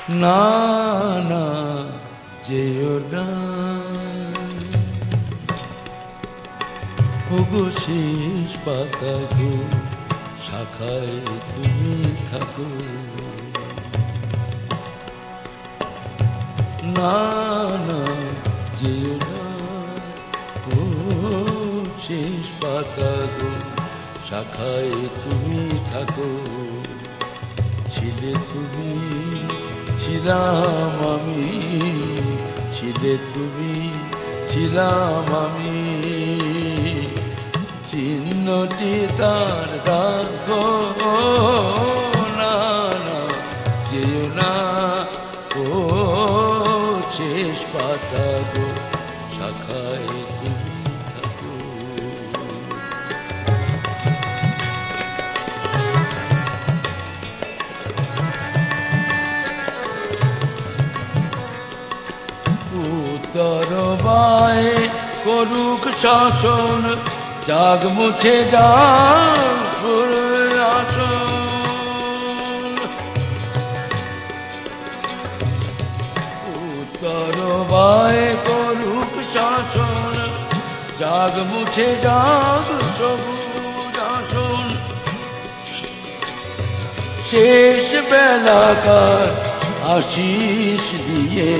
না না যেও না, ওগো শেষ পাতা গো, শাখায় তুমি থাকো। না না যেও না, ও শেষ পাতা গো, শাখায় তুমি থাকো। ছিলে তুমি, ছিলাম আমি, ছিলে তুমি, ছিলাম আমি, চিহ্নটি তার রাখো। না না যেও না, ও শেষ পাতা গো, শাখায় তুমি থাকো। উত্তর বায়ে করুক শাসন, জাগ মুছে যাক সুর আসন। উত্তর বায়ে করুক শাসন, জাগ মুছে যাক সবুজ আসন। শেষ বেলাকার আশিস দিয়ে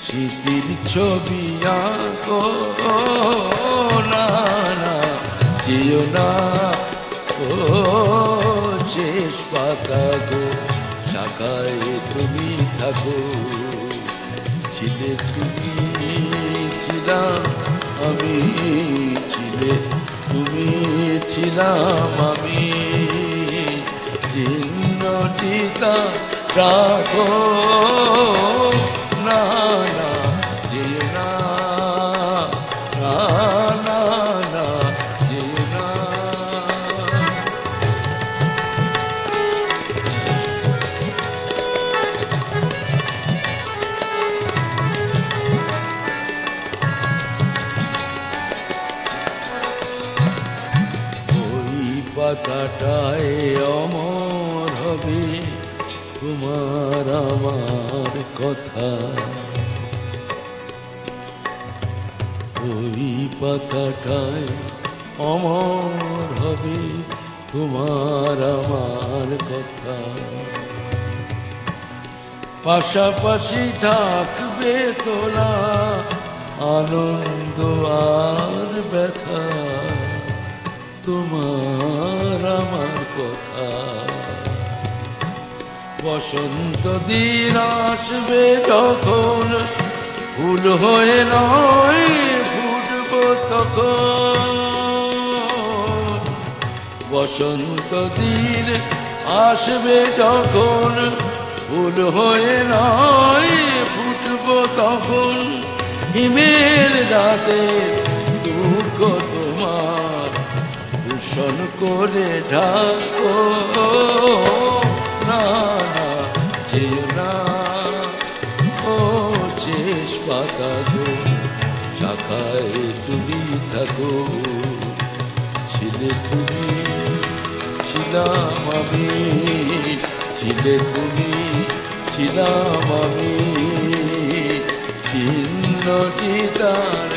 স্মৃতির ছবি আঁকো। না না যেও না, ও শেষ পাতা গো, শাখায় তুমি থাকো। ছিলে তুমি, ছিলাম আমি, ছিলে তুমি, ছিলাম আমি, চিহ্নটি তা রাখো। না না যেও না, না না না যেও না। ওই পাতাটায় অমর হবে তোমার আমার কথা। ওই পাতাটায় অমর হবে তোমার আমার কথা। পাশাপাশি থাকবে তোলা আনন্দ আর ব্যথা, তোমার আমার কথা। বসন্ত দিন আসবে যখন, ফুল হয়ে নয় ফুটব তখন। বসন্ত দিন আসবে যখন, ফুল হয়ে নয় ফুটব তখন। হিমেল রাতে দুঃখ তোমার দূষণ করে ঢাকো। না না যেও না, ও শেষ পাতা গো, শাখায় তুমি থাকো। ছিলে তুমি, ছিলাম আমি, ছিলে তুমি, ছিলাম আমি, চিহ্নটি তার